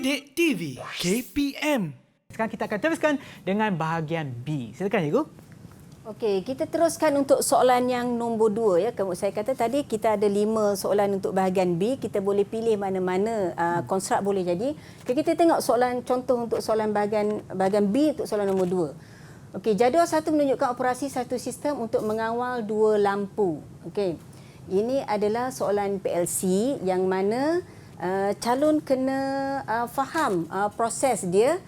Didik TV KPM. Sekarang kita akan teruskan dengan bahagian B. Silakan cikgu. Okey, kita teruskan untuk soalan yang nombor 2 ya. Saya kata tadi kita ada 5 soalan untuk bahagian B, kita boleh pilih mana-mana konstruk boleh jadi. Okay, kita tengok soalan contoh untuk soalan bahagian B untuk soalan nombor 2. Okey, jadual 1 menunjukkan operasi satu sistem untuk mengawal 2 lampu. Okey. Ini adalah soalan PLC yang mana calon kena faham proses dia.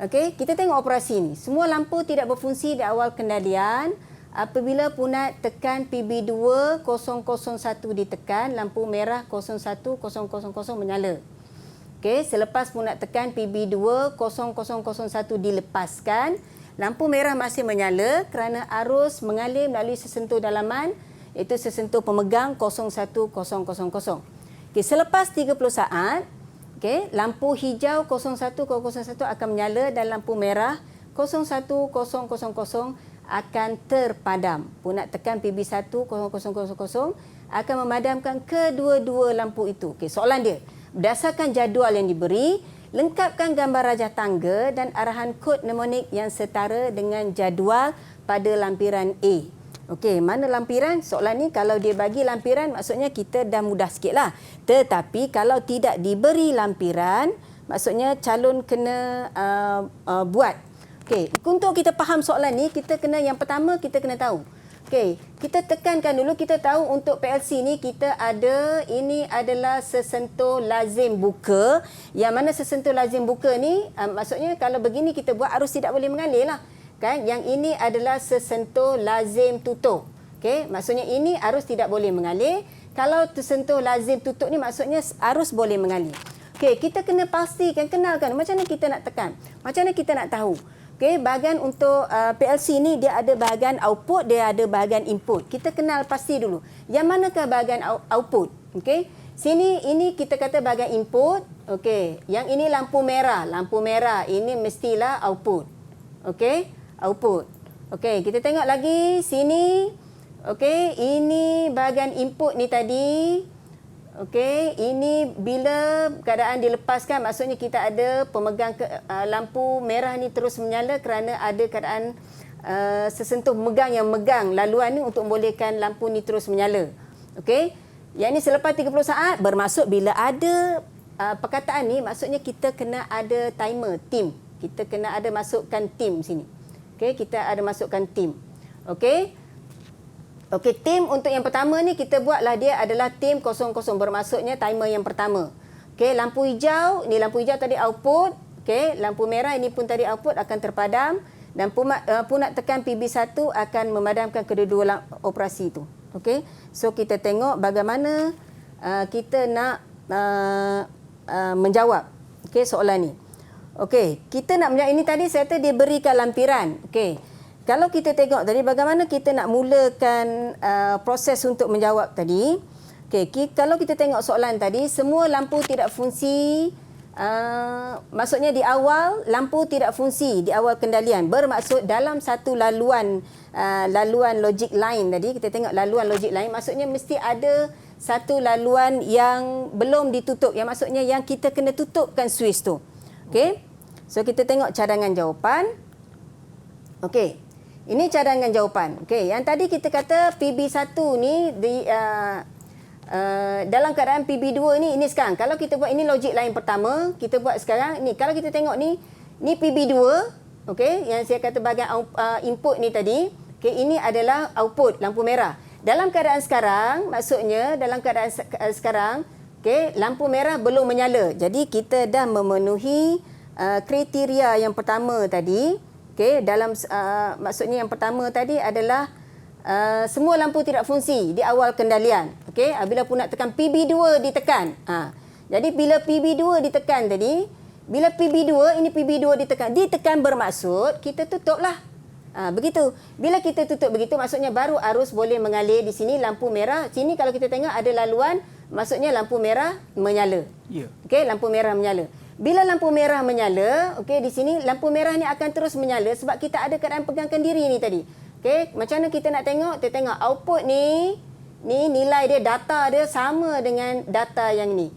Okey, kita tengok operasi ini. Semua lampu tidak berfungsi di awal kendalian. Apabila punat tekan PB2 001 ditekan, lampu merah 01 000 menyala. Okey, selepas punat tekan PB2 0001 dilepaskan, lampu merah masih menyala kerana arus mengalir melalui sesentuh dalaman, iaitu sesentuh pemegang 01000. Okey, selepas 30 saat, okey, lampu hijau 0101 akan menyala dan lampu merah 01000 akan terpadam. Punat tekan PB1 0000 akan memadamkan kedua-dua lampu itu. Okey, soalan dia, berdasarkan jadual yang diberi, lengkapkan gambar rajah tangga dan arahan kod mnemonik yang setara dengan jadual pada lampiran A. Okey, mana lampiran? Soalan ni kalau dia bagi lampiran, maksudnya kita dah mudah sikitlah. Tetapi kalau tidak diberi lampiran, maksudnya calon kena buat. Okey, untuk kita faham soalan ni, kita kena yang pertama kita kena tahu. Okey, kita tekankan dulu, kita tahu untuk PLC ni kita ada, ini adalah sesentuh lazim buka. Yang mana sesentuh lazim buka ni, maksudnya kalau begini kita buat arus tidak boleh mengalir lah. Kan, yang ini adalah sesentuh lazim tutup. Okey, maksudnya ini arus tidak boleh mengalir. Kalau tersentuh lazim tutup ni maksudnya arus boleh mengalir. Okey, kita kena pastikan, kenalkan macam mana kita nak tekan, macam mana kita nak tahu. Okey, bahagian untuk PLC ni dia ada bahagian output, dia ada bahagian input. Kita kenal pasti dulu. Yang manakah bahagian output? Okey, sini ini kita kata bahagian input. Okey, yang ini lampu merah. Lampu merah ini mestilah output. Okey, output. Okey, kita tengok lagi sini. Okey, ini bahagian input ni tadi. Okey, ini bila keadaan dilepaskan, maksudnya kita ada pemegang lampu merah ni terus menyala kerana ada keadaan sesentuh megang yang megang laluan ni untuk membolehkan lampu ni terus menyala. Okey, yang ini selepas 30 saat bermaksud bila ada perkataan ni, maksudnya kita kena ada timer, tim. Kita kena ada masukkan tim sini. Okey, kita ada masukkan tim. Okey. Okey, tim untuk yang pertama ni kita buatlah dia adalah tim 00, bermaksudnya timer yang pertama. Okey, lampu hijau, ni lampu hijau tadi output. Okey, lampu merah ini pun tadi output akan terpadam dan punat tekan PB1 akan memadamkan kedua-dua operasi itu. Okey. So kita tengok bagaimana kita nak menjawab okey soalan ni. Okey, kita nak menjawab ini tadi saya kata dia berikan lampiran. Okey. Kalau kita tengok tadi bagaimana kita nak mulakan proses untuk menjawab tadi. Okey, kalau kita tengok soalan tadi, semua lampu tidak fungsi. Maksudnya di awal lampu tidak fungsi di awal kendalian. Bermaksud dalam satu laluan logic line tadi, kita tengok laluan logic line, maksudnya mesti ada satu laluan yang belum ditutup. Yang maksudnya yang kita kena tutupkan switch tu. Okey. So kita tengok cadangan jawapan. Okey. Ini cadangan jawapan. Okey, yang tadi kita kata PB1 ni dalam keadaan PB2 ni, ini sekarang. Kalau kita buat ini logik line pertama, kita buat sekarang ni. Kalau kita tengok ni PB2, okey, yang saya kata bahagian input ni tadi. Okey, ini adalah output lampu merah. Dalam keadaan sekarang, maksudnya dalam keadaan sekarang, okey, lampu merah belum menyala. Jadi kita dah memenuhi kriteria yang pertama tadi. Okey, dalam maksudnya yang pertama tadi adalah semua lampu tidak fungsi di awal kendalian. Okey, bila pun nak tekan PB2 ditekan. Jadi bila PB2 ditekan tadi, bila PB2 ini PB2 ditekan bermaksud kita tutuplah. Begitu. Bila kita tutup begitu, maksudnya baru arus boleh mengalir di sini lampu merah. Sini kalau kita tengok ada laluan, maksudnya lampu merah menyala. Ya. Okey, lampu merah menyala. Bila lampu merah menyala, okey, di sini lampu merah ni akan terus menyala sebab kita ada keadaan pegangkan diri ni tadi. Okey, macam mana kita nak tengok? Kita tengok output ni nilai dia, data dia sama dengan data yang ni.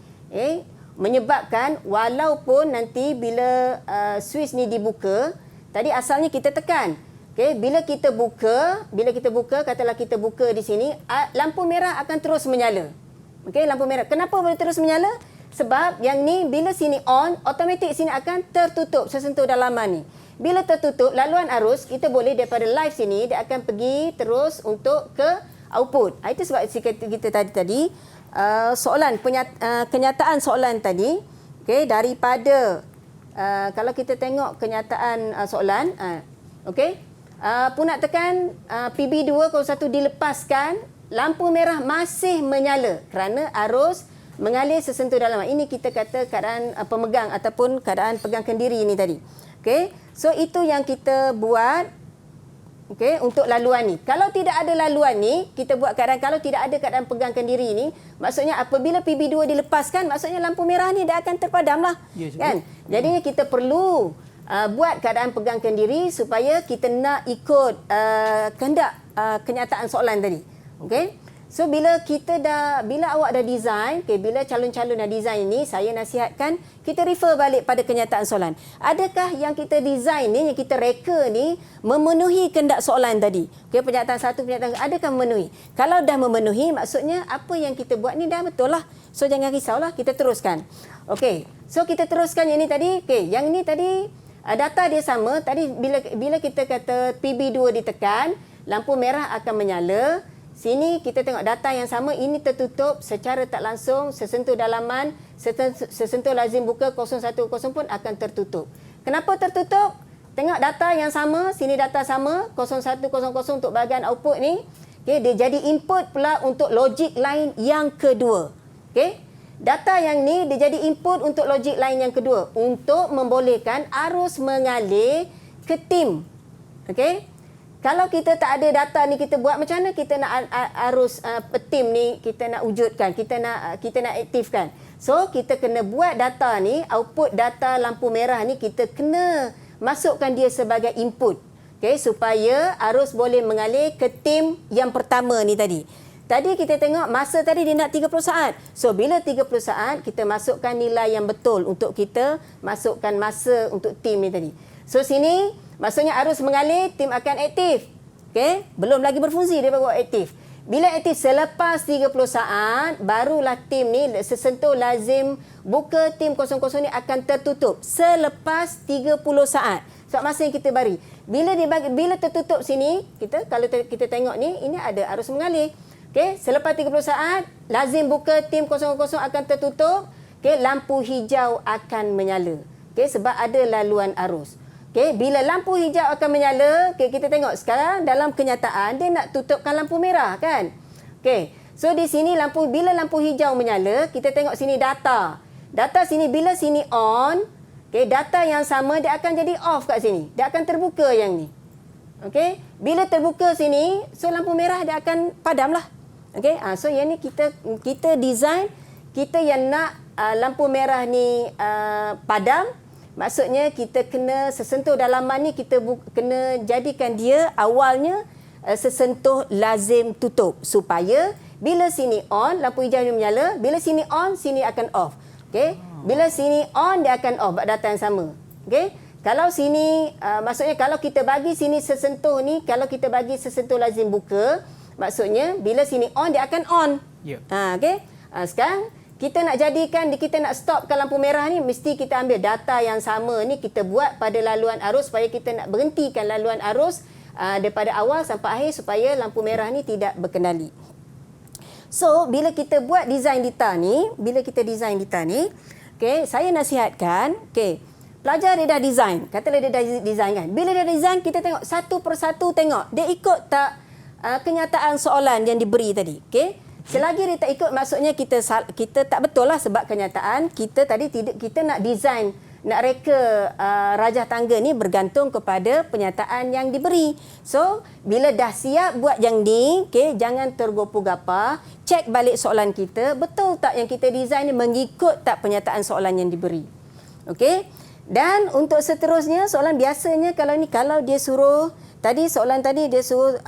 menyebabkan walaupun nanti bila switch ni dibuka, tadi asalnya kita tekan. Okey, bila kita buka, katalah kita buka di sini, lampu merah akan terus menyala. Okey, lampu merah. Kenapa boleh terus menyala? Sebab yang ni bila sini on, automatik sini akan tertutup sesentuh dalaman ni. Bila tertutup laluan arus, kita boleh daripada live sini dia akan pergi terus untuk ke output. Itu sebab kita tadi kenyataan soalan tadi, okey, daripada kalau kita tengok kenyataan soalan, okey, punak tekan PB201 dilepaskan, lampu merah masih menyala kerana arus mengalir sesentuh dalaman. Ini kita kata keadaan pemegang ataupun keadaan pegang kendiri ni tadi. Okey, so itu yang kita buat. Okey, untuk laluan ni. Kalau tidak ada laluan ni, kita buat kalau tidak ada keadaan pegangkan diri ni, maksudnya apabila PB2 dilepaskan, maksudnya lampu merah ni dia akan terpadam lah. Ya, kan? Jadinya kita perlu buat keadaan pegangkan diri supaya kita nak ikut kehendak kenyataan soalan tadi. Okey? So bila awak dah design, bila calon-calon dah design ni, saya nasihatkan kita refer balik pada kenyataan soalan. Adakah yang kita design ni, yang kita reka ni memenuhi kehendak soalan tadi? Okey, pernyataan satu, pernyataan adakah memenuhi? Kalau dah memenuhi, maksudnya apa yang kita buat ni dah betul lah. So jangan risaulah, kita teruskan. Okey, so kita teruskan yang ni tadi. Okey, yang ni tadi data dia sama. Tadi bila kita kata PB2 ditekan, lampu merah akan menyala. Sini kita tengok data yang sama, ini tertutup secara tak langsung, sesentuh dalaman, sesentuh lazim buka 010 pun akan tertutup. Kenapa tertutup? Tengok data yang sama, sini data sama, 0100 untuk bahagian output ni. Okay, dia jadi input pula untuk logic line yang kedua. Okay? Data yang ni dia jadi input untuk logic line yang kedua untuk membolehkan arus mengalir ke tim. Okay? Kalau kita tak ada data ni, kita buat macam mana kita nak arus tim ni kita nak wujudkan, kita nak aktifkan. So kita kena buat data ni, output data lampu merah ni kita kena masukkan dia sebagai input. Okay, supaya arus boleh mengalir ke tim yang pertama ni tadi. Tadi kita tengok masa tadi dia nak 30 saat. So bila 30 saat kita masukkan nilai yang betul untuk kita masukkan masa untuk tim ni tadi. So sini maksudnya arus mengalir, tim akan aktif. Okey, belum lagi berfungsi dia baru aktif. Bila aktif selepas 30 saat, barulah tim ni sesentuh lazim buka tim 00 ni akan tertutup selepas 30 saat. Sebab masa yang kita bagi. Bila tertutup sini, kalau kita tengok ni, ini ada arus mengalir. Okey, selepas 30 saat, lazim buka tim 00 akan tertutup. Okey, lampu hijau akan menyala. Okey, sebab ada laluan arus. Okay, bila lampu hijau akan menyala, kita tengok sekarang dalam kenyataan dia nak tutupkan lampu merah kan. Okay, so di sini bila lampu hijau menyala, kita tengok sini data. Data sini bila sini on, data yang sama dia akan jadi off kat sini. Dia akan terbuka yang ni. Okay, bila terbuka sini, so lampu merah dia akan padam lah. Okay, so yang ni kita design, kita yang nak lampu merah ni padam. Maksudnya kita kena sesentuh dalaman ni kita kena jadikan dia awalnya sesentuh lazim tutup supaya bila sini on lampu hijau ni menyala, bila sini on sini akan off. Okey, bila sini on dia akan off data yang sama. Okey, kalau sini maksudnya kalau kita bagi sini sesentuh ni, kalau kita bagi sesentuh lazim buka, maksudnya bila sini on dia akan on. Ya. Okey, sekarang kita nak stopkan lampu merah ni, mesti kita ambil data yang sama ni, kita buat pada laluan arus supaya kita nak berhentikan laluan arus daripada awal sampai akhir supaya lampu merah ni tidak berkendali. So, bila kita buat design data ni, okay, saya nasihatkan, okay, pelajar dia dah design, katalah dia dah design kan. Bila dia design, kita tengok satu persatu tengok, dia ikut tak kenyataan soalan yang diberi tadi, okay? Selagi dia tak ikut, maksudnya kita tak betul lah sebab kenyataan kita nak design, nak reka rajah tangga ni bergantung kepada penyataan yang diberi. So, bila dah siap buat yang ni, okay, jangan tergopoh-gapah, cek balik soalan kita, betul tak yang kita design ni mengikut tak penyataan soalan yang diberi. Okey? Dan untuk seterusnya, soalan biasanya kalau dia suruh, soalan tadi dia suruh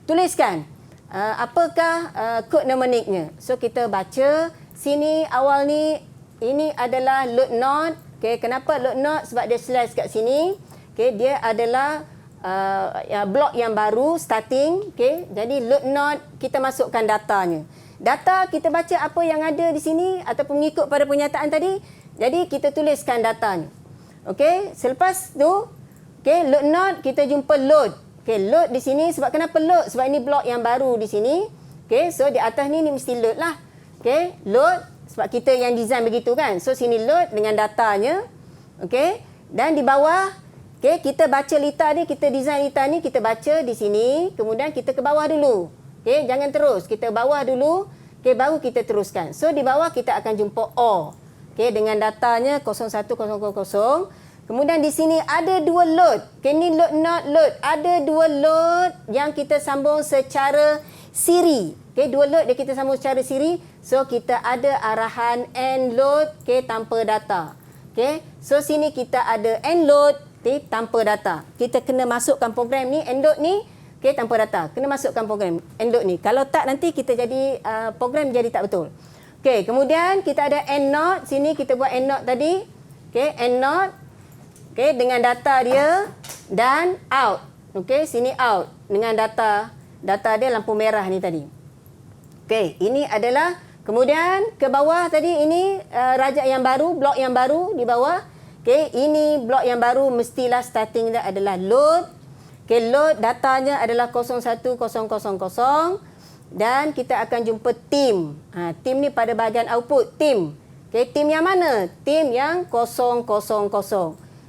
tuliskan apakah kod mnemoniknya. So kita baca sini awal ni ini adalah load not. Okey, kenapa load not? Sebab dia slash kat sini. Okey, dia adalah blok yang baru starting. Okey, jadi load not kita masukkan datanya. Data kita baca apa yang ada di sini ataupun mengikut pada pernyataan tadi. Jadi kita tuliskan datanya. Okey, selepas tu okey, load not kita jumpa load. Okey, load di sini sebab kenapa load? Sebab ini blok yang baru di sini. Okey, so di atas ni mesti load lah. Okey, load sebab kita yang design begitu kan. So sini load dengan datanya. Okey, dan di bawah okey, kita baca lita ni, kita design lita ni, kita baca di sini, kemudian kita ke bawah dulu. Okey, jangan terus. Kita bawah dulu, okey, baru kita teruskan. So di bawah kita akan jumpa O. Okey, dengan datanya 0100. Kemudian di sini ada dua load. Okey, ni load not load. Ada dua load yang kita sambung secara siri. Okey, dua load yang kita sambung secara siri. So kita ada arahan end load okey tanpa data. Okey, so sini kita ada end load tanpa data. Kita kena masukkan program ni end load ni okey tanpa data. Kena masukkan program end load ni. Kalau tak nanti kita jadi program jadi tak betul. Okey, kemudian kita ada end not. Sini kita buat end not tadi. Okey, end not. Okey, dengan data dia dan out. Okey, sini out dengan data dia lampu merah ni tadi. Okey, ini adalah kemudian ke bawah tadi ini rajak yang baru, blok yang baru di bawah. Okey, ini blok yang baru mestilah starting dia adalah load. Okey, load datanya adalah 01000 dan kita akan jumpa tim. Tim ni pada bahagian output, tim. Okey, tim yang mana? Tim yang 000.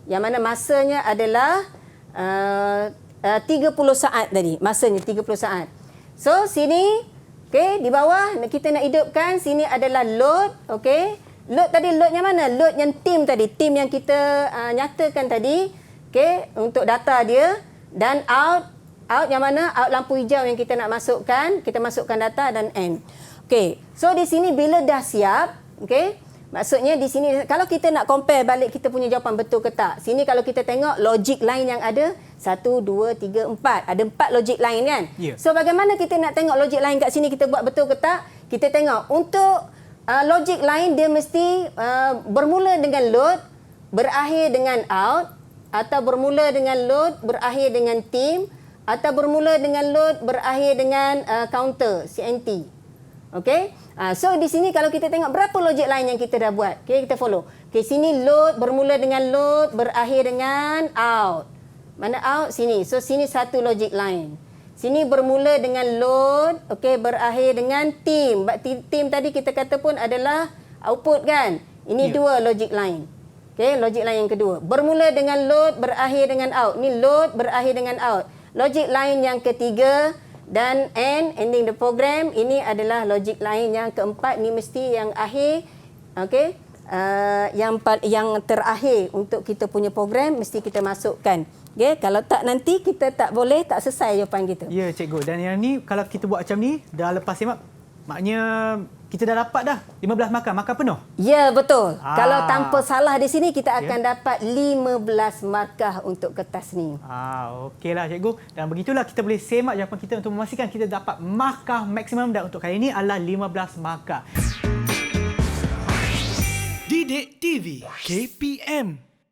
Yang mana masanya adalah 30 saat tadi. Masanya 30 saat. So, sini okey, di bawah kita nak hidupkan, sini adalah load. Okey. Load tadi, load yang mana? Load yang tim tadi. Tim yang kita nyatakan tadi. Okey, untuk data dia. Dan out. Out yang mana? Out lampu hijau yang kita nak masukkan. Kita masukkan data dan end. Okey. So, di sini bila dah siap. Okey. Maksudnya di sini, kalau kita nak compare balik kita punya jawapan betul ke tak. Sini kalau kita tengok logik lain yang ada. 1, 2, 3, 4. Ada 4 logik lain kan? Yeah. So, bagaimana kita nak tengok logik lain kat sini kita buat betul ke tak? Kita tengok. Untuk logik lain dia mesti bermula dengan load, berakhir dengan out, atau bermula dengan load, berakhir dengan tim, atau bermula dengan load, berakhir dengan counter, CNT. Okey? So di sini kalau kita tengok berapa logik lain yang kita dah buat. Okey, kita follow. Okey, sini load bermula dengan load, berakhir dengan out. Mana out? Sini. So sini satu logik lain. Sini bermula dengan load, okey, berakhir dengan tim. Tim tadi kita kata pun adalah output kan? Ini dua logik lain. Okey, logik lain yang kedua. Bermula dengan load, berakhir dengan out. Ni load, berakhir dengan out. Logik lain yang ketiga dan ending the program. Ini adalah logik lain yang keempat. Ni mesti yang akhir. Okey, yang terakhir untuk kita punya program mesti kita masukkan. Okay, kalau tak nanti kita tak boleh, tak selesai jawapan kita. Ya, cikgu. Dan yang ni kalau kita buat macam ni, dah lepas semak, maknanya kita dah dapat dah 15 markah penuh. Ya, betul. Kalau tanpa salah di sini, kita akan dapat 15 markah untuk kertas ni. Okeylah cikgu. Dan begitulah kita boleh semak jawapan kita untuk memastikan kita dapat markah maksimum dan untuk kali ini adalah 15 markah. Didik TV KPM